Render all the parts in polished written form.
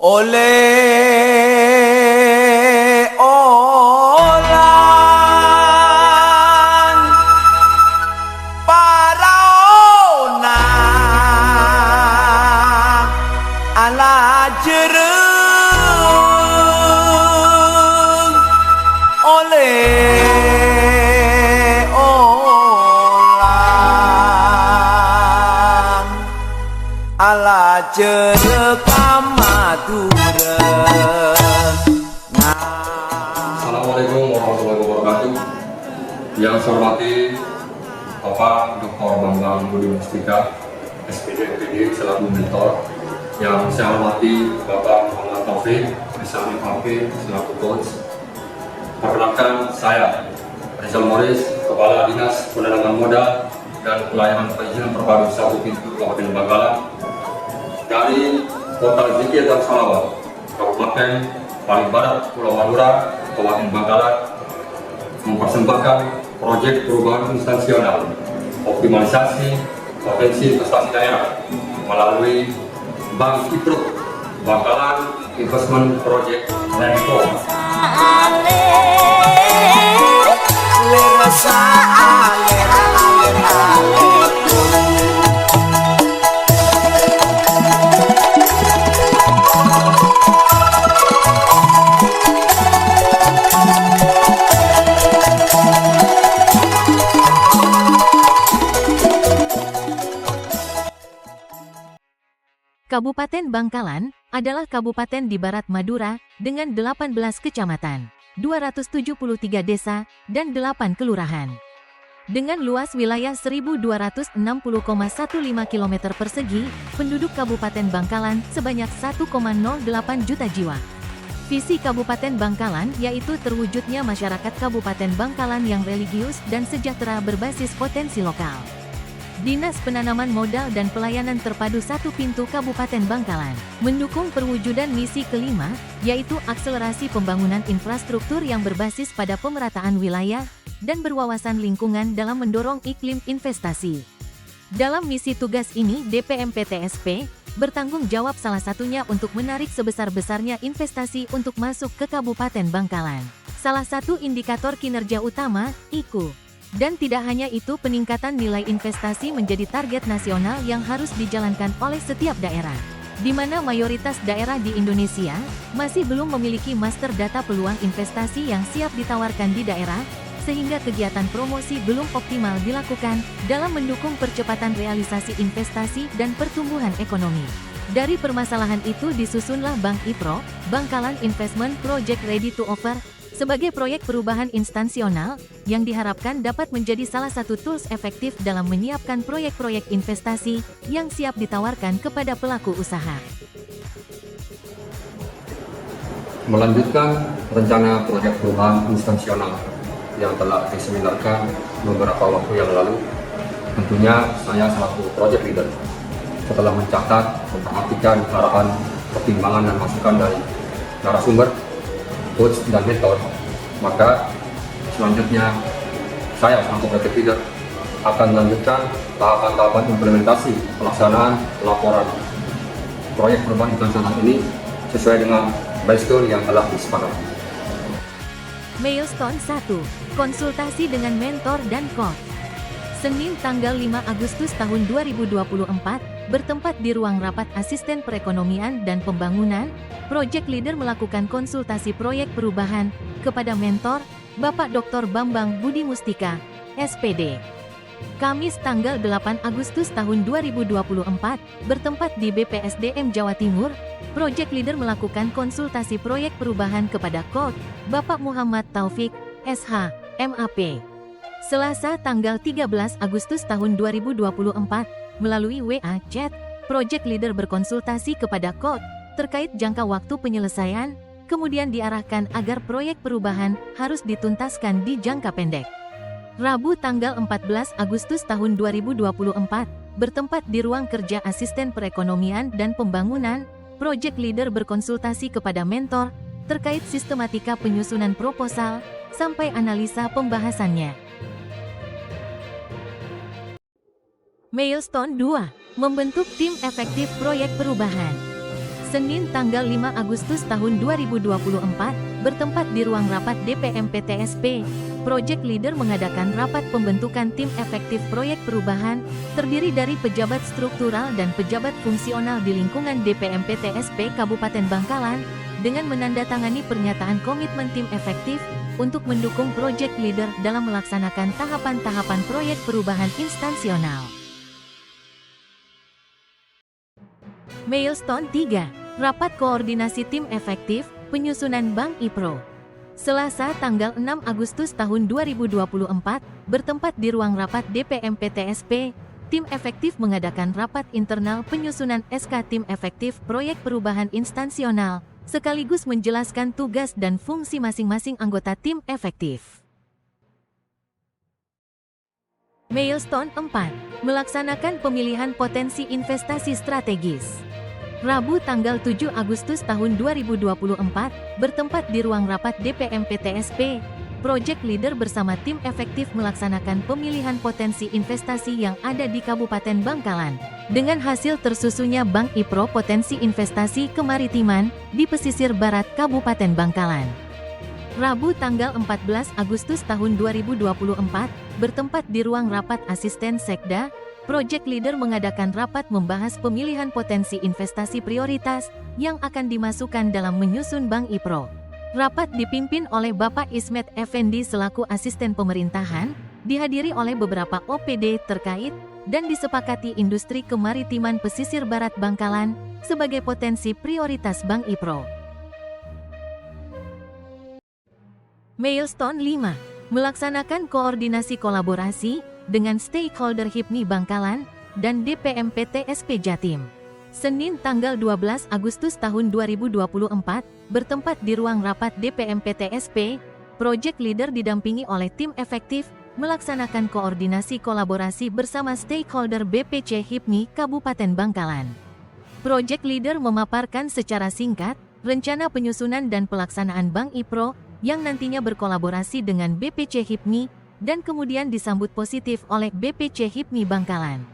Oleh olan paraona ala jereng oleh olan ala jereng Madura. Assalamualaikum warahmatullahi wabarakatuh. Yang saya hormati Bapak Dr. Bambang Budi Mustika, SPD MPD selaku mentor. Yang saya hormati Bapak Muhammad Taufik, SMFP selaku coach. Perkenalkan saya Rizal Morris, Kepala Dinas Penanaman Modal dan Pelayanan Perizinan Perbaru 1 Pintu Kabupaten Bangkalan dari Kota Zikir dan Salawat, Kabupaten paling barat Pulau Madura, Kabupaten Bangkalan, mempersembahkan proyek perubahan instansional, optimalisasi potensi investasi daerah melalui Bank IPRO, Bangkalan Investment Project Mentor. Kabupaten Bangkalan adalah kabupaten di barat Madura dengan 18 kecamatan, 273 desa, dan 8 kelurahan. Dengan luas wilayah 1.260,15 km persegi, penduduk Kabupaten Bangkalan sebanyak 1,08 juta jiwa. Visi Kabupaten Bangkalan yaitu terwujudnya masyarakat Kabupaten Bangkalan yang religius dan sejahtera berbasis potensi lokal. Dinas Penanaman Modal dan Pelayanan Terpadu 1 Pintu Kabupaten Bangkalan mendukung perwujudan misi kelima, yaitu akselerasi pembangunan infrastruktur yang berbasis pada pemerataan wilayah dan berwawasan lingkungan dalam mendorong iklim investasi. Dalam misi tugas ini, DPMPTSP bertanggung jawab salah satunya untuk menarik sebesar-besarnya investasi untuk masuk ke Kabupaten Bangkalan. Salah satu indikator kinerja utama, IKU. Dan tidak hanya itu, peningkatan nilai investasi menjadi target nasional yang harus dijalankan oleh setiap daerah. Di mana mayoritas daerah di Indonesia masih belum memiliki master data peluang investasi yang siap ditawarkan di daerah, sehingga kegiatan promosi belum optimal dilakukan dalam mendukung percepatan realisasi investasi dan pertumbuhan ekonomi. Dari permasalahan itu disusunlah Bank IPRO, Bangkalan Investment Project Ready to Offer, sebagai proyek perubahan instansional yang diharapkan dapat menjadi salah satu tools efektif dalam menyiapkan proyek-proyek investasi yang siap ditawarkan kepada pelaku usaha. Melanjutkan rencana proyek perubahan instansional yang telah diseminarkan beberapa waktu yang lalu, tentunya saya selaku project leader setelah mencatat, memperhatikan arahan, pertimbangan dan masukan dari narasumber, coach dan mentor, maka selanjutnya saya selaku project leader akan melanjutkan tahapan-tahapan implementasi pelaksanaan laporan proyek perubahan instansional ini sesuai dengan milestone yang telah disepakati. Milestone 1. Konsultasi dengan mentor dan coach. Senin tanggal 5 Agustus tahun 2024, bertempat di ruang rapat Asisten Perekonomian dan Pembangunan, Project Leader melakukan konsultasi proyek perubahan kepada mentor, Bapak Dr. Bambang Budi Mustika, SPD. Kamis tanggal 8 Agustus tahun 2024, bertempat di BPSDM Jawa Timur, Project Leader melakukan konsultasi proyek perubahan kepada coach, Bapak Muhammad Taufik, SH, MAP. Selasa tanggal 13 Agustus tahun 2024, melalui WA Chat, Project Leader berkonsultasi kepada coach terkait jangka waktu penyelesaian, kemudian diarahkan agar proyek perubahan harus dituntaskan di jangka pendek. Rabu tanggal 14 Agustus tahun 2024, bertempat di ruang kerja Asisten Perekonomian dan Pembangunan, Project Leader berkonsultasi kepada mentor terkait sistematika penyusunan proposal sampai analisa pembahasannya. Milestone 2. Membentuk tim efektif proyek perubahan. Senin tanggal 5 Agustus tahun 2024, bertempat di ruang rapat DPM PTSP, Project Leader mengadakan rapat pembentukan tim efektif proyek perubahan, terdiri dari pejabat struktural dan pejabat fungsional di lingkungan DPM PTSP Kabupaten Bangkalan, dengan menandatangani pernyataan komitmen tim efektif untuk mendukung Project Leader dalam melaksanakan tahapan-tahapan proyek perubahan instansional. Milestone 3. Rapat Koordinasi Tim Efektif, Penyusunan Bank IPRO. Selasa tanggal 6 Agustus tahun 2024, bertempat di ruang rapat DPM PTSP, Tim Efektif mengadakan rapat internal penyusunan SK Tim Efektif Proyek Perubahan Instansional, sekaligus menjelaskan tugas dan fungsi masing-masing anggota tim efektif. Milestone 4. Melaksanakan pemilihan potensi investasi strategis. Rabu tanggal 7 Agustus tahun 2024, bertempat di ruang rapat DPM PTSP, Project Leader bersama tim efektif melaksanakan pemilihan potensi investasi yang ada di Kabupaten Bangkalan, dengan hasil tersusunnya Bank IPRO Potensi Investasi Kemaritiman di pesisir barat Kabupaten Bangkalan. Rabu tanggal 14 Agustus tahun 2024, bertempat di ruang rapat Asisten Sekda, Project Leader mengadakan rapat membahas pemilihan potensi investasi prioritas yang akan dimasukkan dalam menyusun Bank IPRO. Rapat dipimpin oleh Bapak Ismet Effendi selaku Asisten Pemerintahan, dihadiri oleh beberapa OPD terkait, dan disepakati industri kemaritiman pesisir barat Bangkalan sebagai potensi prioritas Bank IPRO. Milestone 5. Melaksanakan koordinasi kolaborasi dengan stakeholder HIPMI Bangkalan dan DPM PTSP Jatim. Senin tanggal 12 Agustus tahun 2024, bertempat di ruang rapat DPM PTSP, Project Leader didampingi oleh tim efektif, melaksanakan koordinasi kolaborasi bersama stakeholder BPC HIPMI Kabupaten Bangkalan. Project Leader memaparkan secara singkat, rencana penyusunan dan pelaksanaan Bank IPRO, yang nantinya berkolaborasi dengan BPC HIPMI, dan kemudian disambut positif oleh BPC HIPMI Bangkalan.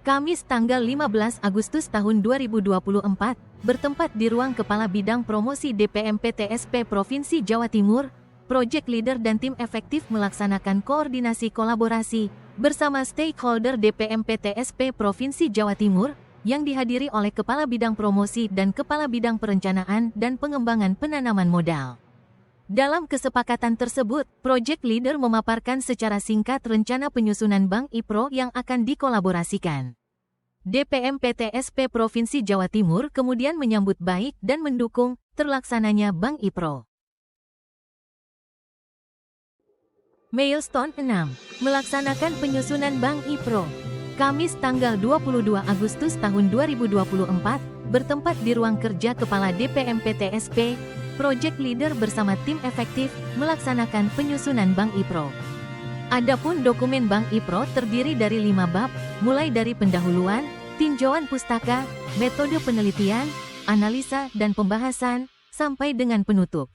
Kamis tanggal 15 Agustus tahun 2024, bertempat di ruang Kepala Bidang Promosi DPM PTSP Provinsi Jawa Timur, Project Leader dan tim efektif melaksanakan koordinasi kolaborasi bersama stakeholder DPM PTSP Provinsi Jawa Timur, yang dihadiri oleh Kepala Bidang Promosi dan Kepala Bidang Perencanaan dan Pengembangan Penanaman Modal. Dalam kesepakatan tersebut, Project Leader memaparkan secara singkat rencana penyusunan Bank IPRO yang akan dikolaborasikan. DPM PTSP Provinsi Jawa Timur kemudian menyambut baik dan mendukung terlaksananya Bank IPRO. Milestone 6. Melaksanakan penyusunan Bank IPRO. Kamis tanggal 22 Agustus tahun 2024, bertempat di ruang kerja Kepala DPM PTSP, Project Leader bersama tim efektif melaksanakan penyusunan Bank IPRO. Adapun dokumen Bank IPRO terdiri dari 5 bab, mulai dari pendahuluan, tinjauan pustaka, metode penelitian, analisa dan pembahasan, sampai dengan penutup.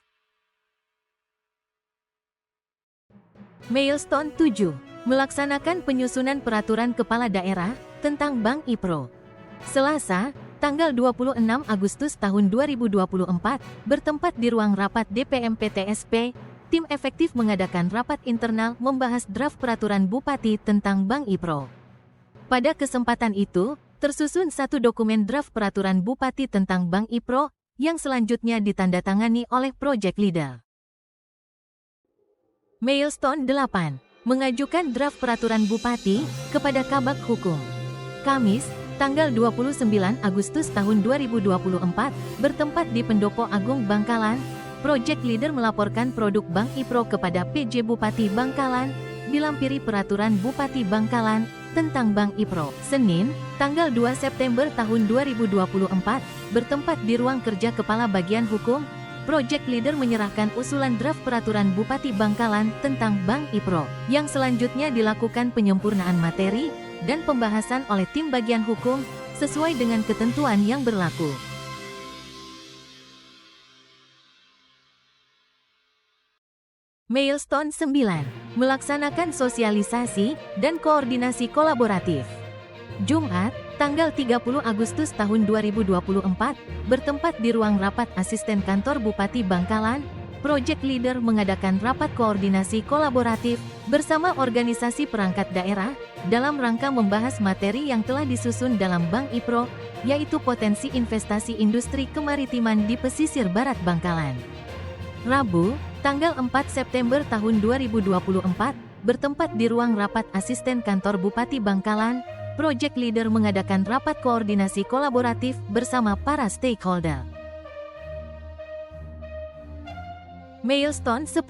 Milestone 7. Melaksanakan penyusunan peraturan kepala daerah tentang Bank IPRO. Selasa, tanggal 26 Agustus tahun 2024, bertempat di ruang rapat DPM PTSP, tim efektif mengadakan rapat internal membahas draft peraturan Bupati tentang Bank IPRO. Pada kesempatan itu, tersusun satu dokumen draft peraturan Bupati tentang Bank IPRO yang selanjutnya ditandatangani oleh Project Leader. Milestone 8. Mengajukan draft peraturan Bupati kepada Kabag Hukum. Kamis, tanggal 29 Agustus tahun 2024, bertempat di Pendopo Agung Bangkalan, Project Leader melaporkan produk Bank IPRO kepada PJ Bupati Bangkalan, dilampiri peraturan Bupati Bangkalan tentang Bank IPRO. Senin, tanggal 2 September tahun 2024, bertempat di ruang kerja Kepala Bagian Hukum, Project Leader menyerahkan usulan draft peraturan Bupati Bangkalan tentang Bank IPRO, yang selanjutnya dilakukan penyempurnaan materi dan pembahasan oleh tim bagian hukum sesuai dengan ketentuan yang berlaku. Milestone 9. Melaksanakan sosialisasi dan koordinasi kolaboratif. Jumat, tanggal 30 Agustus tahun 2024, bertempat di ruang rapat asisten kantor Bupati Bangkalan, Project Leader mengadakan rapat koordinasi kolaboratif bersama organisasi perangkat daerah dalam rangka membahas materi yang telah disusun dalam Bank IPRO, yaitu potensi investasi industri kemaritiman di pesisir barat Bangkalan. Rabu, tanggal 4 September tahun 2024, bertempat di ruang rapat asisten kantor Bupati Bangkalan, Project Leader mengadakan rapat koordinasi kolaboratif bersama para stakeholder. Milestone 10.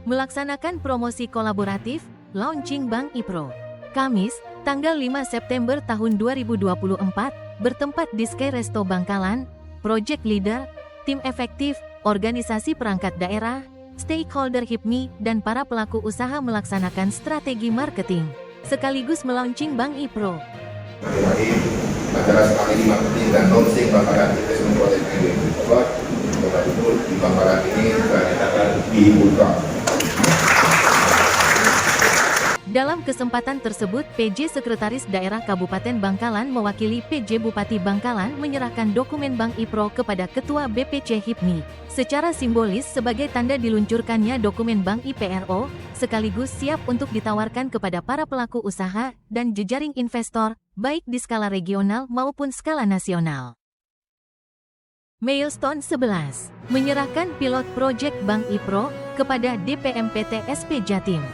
Melaksanakan promosi kolaboratif, launching Bank IPRO. Kamis, tanggal 5 September tahun 2024, bertempat di Sky Resto Bangkalan, Project Leader, tim efektif, organisasi perangkat daerah, stakeholder HIPMI, dan para pelaku usaha melaksanakan strategi marketing, sekaligus melaunching Bank IPRO. Acara sekali marketing dan launching Bangkalan Investment Project 2024 betul-betul di Bangkalan ini akan dibuka. Dalam kesempatan tersebut, PJ Sekretaris Daerah Kabupaten Bangkalan mewakili PJ Bupati Bangkalan menyerahkan dokumen Bank IPRO kepada Ketua BPC HIPMI, secara simbolis sebagai tanda diluncurkannya dokumen Bank IPRO, sekaligus siap untuk ditawarkan kepada para pelaku usaha dan jejaring investor, baik di skala regional maupun skala nasional. Milestone 11. Menyerahkan pilot project Bank IPRO kepada DPMPT SP Jatim.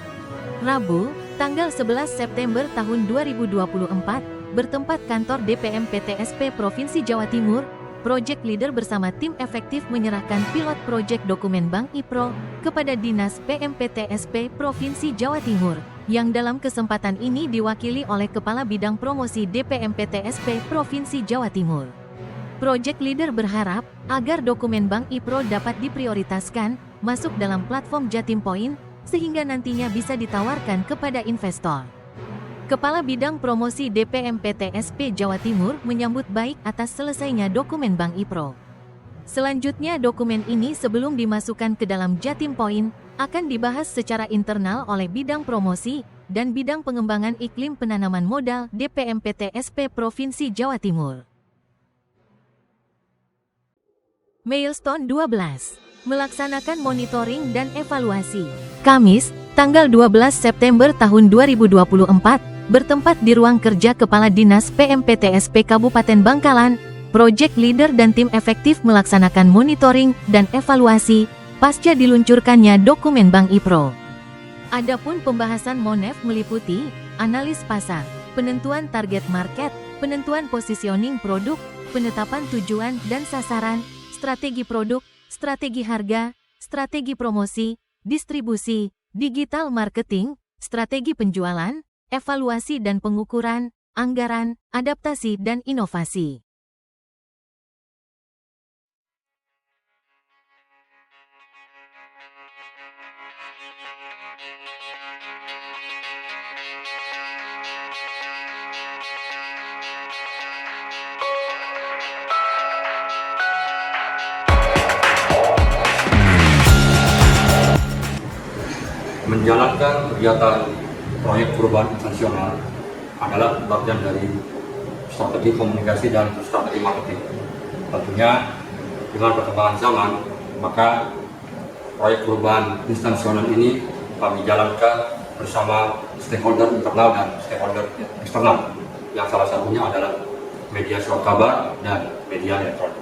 Rabu, tanggal 11 September tahun 2024, bertempat kantor DPMPT SP Provinsi Jawa Timur, Project Leader bersama tim efektif menyerahkan pilot project dokumen Bank IPRO kepada Dinas PMPT SP Provinsi Jawa Timur, yang dalam kesempatan ini diwakili oleh Kepala Bidang Promosi DPMPT SP Provinsi Jawa Timur. Project Leader berharap agar dokumen Bank IPRO dapat diprioritaskan masuk dalam platform Jatim Point, sehingga nantinya bisa ditawarkan kepada investor. Kepala Bidang Promosi DPMPT SP Jawa Timur menyambut baik atas selesainya dokumen Bank IPRO. Selanjutnya dokumen ini sebelum dimasukkan ke dalam Jatim Point, akan dibahas secara internal oleh Bidang Promosi dan Bidang Pengembangan Iklim Penanaman Modal DPMPT SP Provinsi Jawa Timur. Milestone 12. Melaksanakan monitoring dan evaluasi. Kamis, tanggal 12 September tahun 2024, bertempat di ruang kerja Kepala Dinas PMPT SP Kabupaten Bangkalan, Project Leader dan tim efektif melaksanakan monitoring dan evaluasi pasca diluncurkannya dokumen Bank IPRO. Adapun pembahasan MONEF meliputi analis pasar, penentuan target market, penentuan positioning produk, penetapan tujuan dan sasaran, strategi produk, strategi harga, strategi promosi, distribusi, digital marketing, strategi penjualan, evaluasi dan pengukuran, anggaran, adaptasi dan inovasi. Menjalankan kegiatan proyek perubahan nasional adalah bagian dari strategi komunikasi dan strategi marketing. Tentunya dengan perkembangan zaman, maka proyek perubahan nasional ini kami jalankan bersama stakeholder internal dan stakeholder eksternal, yang salah satunya adalah media surat kabar dan media elektronik.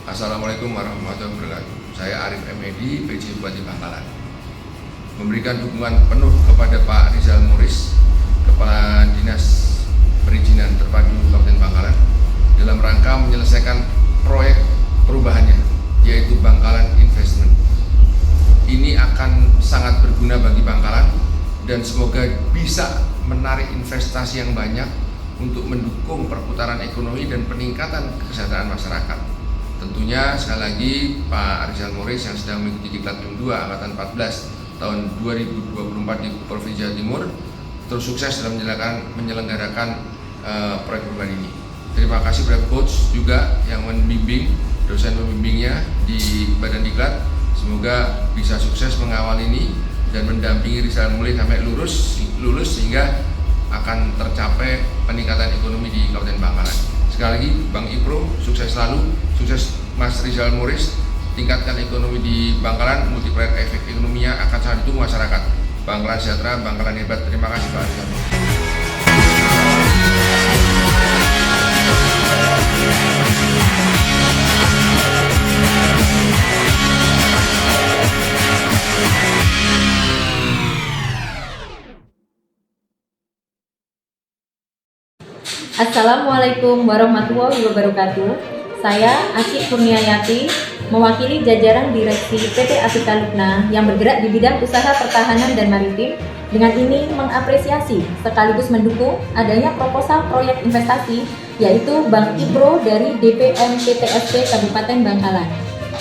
Assalamualaikum warahmatullahi wabarakatuh. Saya Arif M.Edi, PJ Bupati Bangkalan. Memberikan dukungan penuh kepada Pak Rizal Moris, Kepala Dinas Perizinan Terpadu Kabupaten Bangkalan, dalam rangka menyelesaikan proyek perubahannya yaitu Bangkalan Investment. Ini akan sangat berguna bagi Bangkalan dan semoga bisa menarik investasi yang banyak untuk mendukung perputaran ekonomi dan peningkatan kesejahteraan masyarakat. Tentunya sekali lagi Pak Rizal Moris yang sedang mengikuti Diklat M2 Angkatan 14 tahun 2024 di Provinsi Jawa Timur terus sukses dalam menyelenggarakan proyek perubahan ini. Terima kasih kepada coach juga yang membimbing, dosen pembimbingnya di Badan Diklat. Semoga bisa sukses mengawal ini dan mendampingi Rizal Moris sampai lulus sehingga akan tercapai peningkatan ekonomi di Kabupaten Bangkalan. Sekali lagi Bang Ipro sukses selalu, sukses Mas Rizal Moris, tingkatkan ekonomi di Bangkalan, multiplier efek ekonominya akan sangat ditunggu masyarakat. Bangkalan sejahtera, Bangkalan hebat. Terima kasih Pak Rizal Moris. Assalamualaikum warahmatullahi wabarakatuh. Saya Asyik Kurniayati, mewakili jajaran Direksi PT Asika Lukna yang bergerak di bidang usaha pertahanan dan maritim. Dengan ini mengapresiasi sekaligus mendukung adanya proposal proyek investasi yaitu Bank Ipro dari DPM PTSP Kabupaten Bangkalan.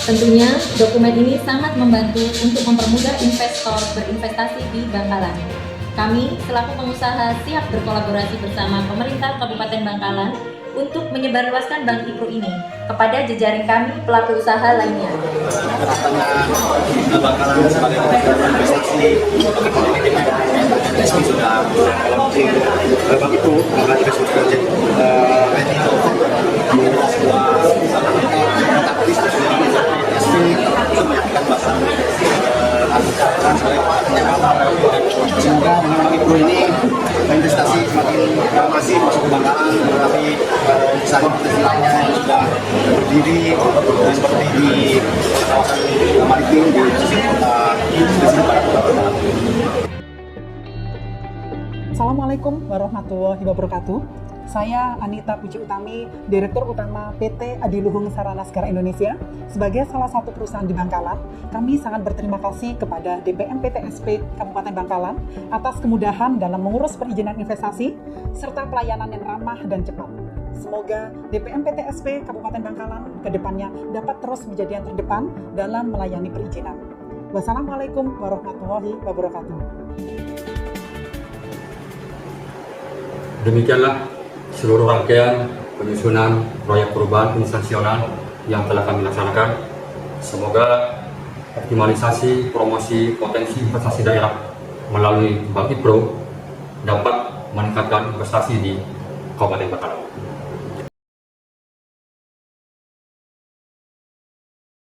Tentunya dokumen ini sangat membantu untuk mempermudah investor berinvestasi di Bangkalan. Kami selaku pengusaha siap berkolaborasi bersama pemerintah Kabupaten Bangkalan untuk menyebarluaskan Bank Ipro ini kepada jejaring kami pelaku usaha lainnya. Bangkalan sebagai investasi PTSP sudah kolaborasi Bank Ipro Bangkalan Investment Project sebuah PTSP untuk menyampaikan bahasa semoga dengan Bank Ipro ini investasi semakin masih masuk ke Bangkalan, tetapi usaha investasi lainnya yang sudah berdiri seperti di kawasan maritim di pesisir kota barat kota Bangkalan. Assalamualaikum warahmatullahi wabarakatuh. Saya Anita Puji Utami, Direktur Utama PT Adiluhung Sarana Segara Indonesia. Sebagai salah satu perusahaan di Bangkalan, kami sangat berterima kasih kepada DPM PTSP Kabupaten Bangkalan atas kemudahan dalam mengurus perizinan investasi serta pelayanan yang ramah dan cepat. Semoga DPM PTSP Kabupaten Bangkalan ke depannya dapat terus menjadi yang terdepan dalam melayani perizinan. Wassalamualaikum warahmatullahi wabarakatuh. Demikianlah seluruh rangkaian penyusunan proyek perubahan instansional yang telah kami laksanakan. Semoga optimalisasi promosi potensi investasi daerah melalui Bank Ipro dapat meningkatkan investasi di Kabupaten Bangkalan.